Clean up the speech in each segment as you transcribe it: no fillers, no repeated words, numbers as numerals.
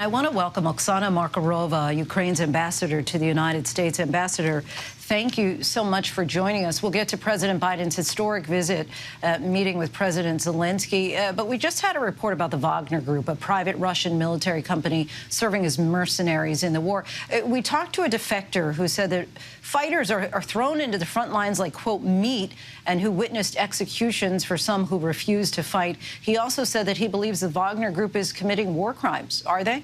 I want to welcome Oksana Markarova, Ukraine's ambassador to the United States. Ambassador, thank you so much for joining us. We'll get to President Biden's historic visit, meeting with President Zelensky. But we just had a report about the Wagner Group, a private Russian military company serving as mercenaries in the war. We talked to a defector who said that fighters are thrown into the front lines like, quote, meat, and who witnessed executions for some who refused to fight. He also said that he believes the Wagner Group is committing war crimes. Are they?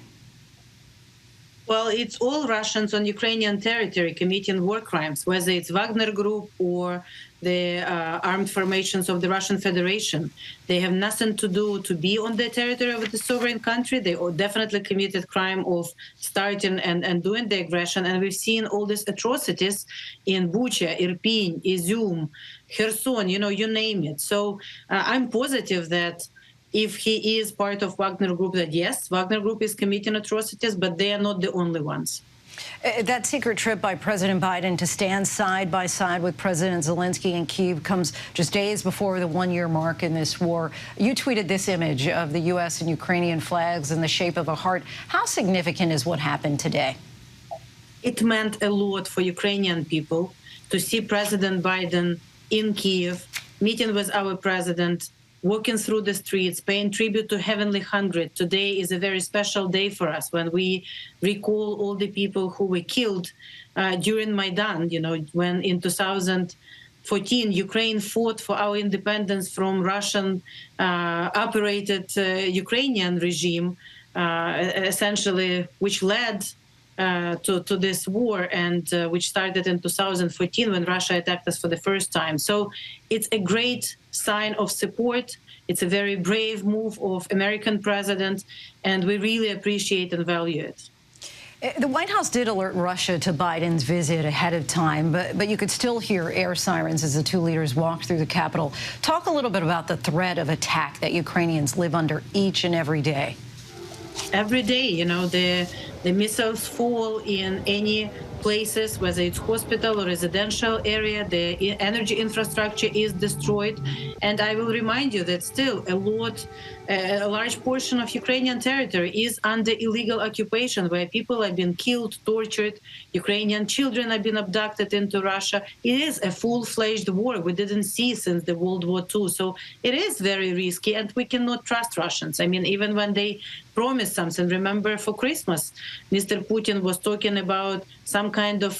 Well, it's all Russians on Ukrainian territory committing war crimes, whether it's Wagner Group or the armed formations of the Russian Federation. They have nothing to do to be on the territory of the sovereign country. They definitely committed crime of starting and doing the aggression. And we've seen all these atrocities in Bucha, Irpin, Izium, Kherson, you name it. So I'm positive that if he is part of Wagner Group, that yes, Wagner Group is committing atrocities, but they are not the only ones. That secret trip by President Biden to stand side by side with President Zelensky in Kyiv comes just days before the one-year mark in this war. You tweeted this image of the U.S. and Ukrainian flags in the shape of a heart. How significant is what happened today? It meant a lot for Ukrainian people to see President Biden in Kyiv, meeting with our president, walking through the streets, paying tribute to Heavenly 100. Today is a very special day for us when we recall all the people who were killed during Maidan, when in 2014 Ukraine fought for our independence from Russian-operated Ukrainian regime, essentially, which led to this war and which started in 2014 when Russia attacked us for the first time. So it's a great sign of support. It's a very brave move of American president, and we really appreciate and value it. The White House did alert Russia to Biden's visit ahead of time, but you could still hear air sirens as the two leaders walked through the Capitol. Talk a little bit about the threat of attack that Ukrainians live under each and every day. Every day, the missiles fall in any places, whether it's hospital or residential area, the energy infrastructure is destroyed. And I will remind you that still a large portion of Ukrainian territory is under illegal occupation, where people have been killed, tortured, Ukrainian children have been abducted into Russia. It is a full-fledged war we didn't see since the World War II. So it is very risky, and we cannot trust Russians. I mean, even when they promise something, remember for Christmas, Mr. Putin was talking about some kind of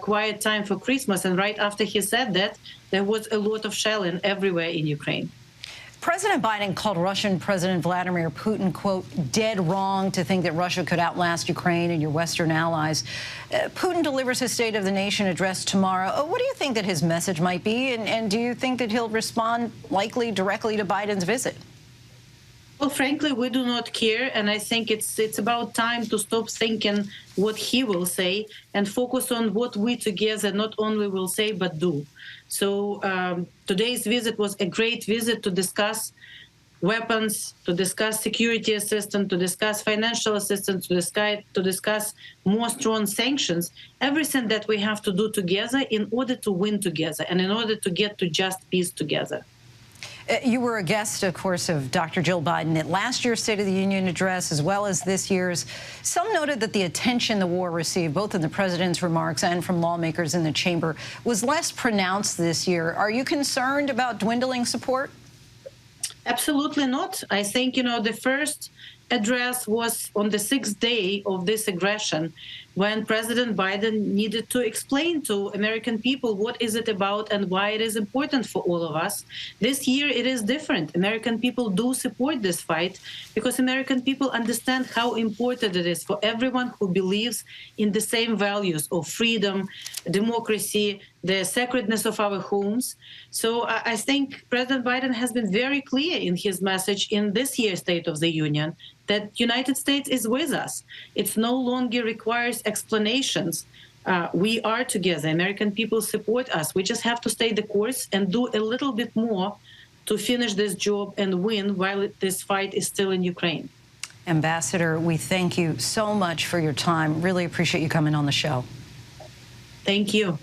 quiet time for Christmas, and right after he said that, there was a lot of shelling everywhere in Ukraine. President Biden called Russian President Vladimir Putin, quote, dead wrong to think that Russia could outlast Ukraine and your Western allies. Putin delivers his State of the Nation address tomorrow. What do you think that his message might be, and do you think that he'll respond likely directly to Biden's visit? Well, frankly, we do not care, and I think it's about time to stop thinking what he will say and focus on what we together not only will say but do. So today's visit was a great visit to discuss weapons, to discuss security assistance, to discuss financial assistance, to discuss more strong sanctions, everything that we have to do together in order to win together and in order to get to just peace together. You were a guest, of course, of Dr. Jill Biden at last year's State of the Union address, as well as this year's. Some noted that the attention the war received, both in the president's remarks and from lawmakers in the chamber, was less pronounced this year. Are you concerned about dwindling support? Absolutely not. I think, the first address was on the 6th day of this aggression, when President Biden needed to explain to American people what is it about and why it is important for all of us. This year it is different. American people do support this fight because American people understand how important it is for everyone who believes in the same values of freedom, democracy, the sacredness of our homes. So I think President Biden has been very clear in his message in this year's State of the Union that United States is with us. It no longer requires explanations. We are together. American people support us. We just have to stay the course and do a little bit more to finish this job and win while this fight is still in Ukraine. Ambassador, we thank you so much for your time. Really appreciate you coming on the show. Thank you.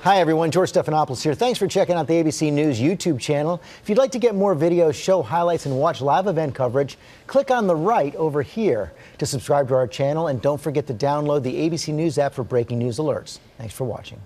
Hi, everyone. George Stephanopoulos here. Thanks for checking out the ABC News YouTube channel. If you'd like to get more videos, show highlights, and watch live event coverage, click on the right over here to subscribe to our channel. And don't forget to download the ABC News app for breaking news alerts. Thanks for watching.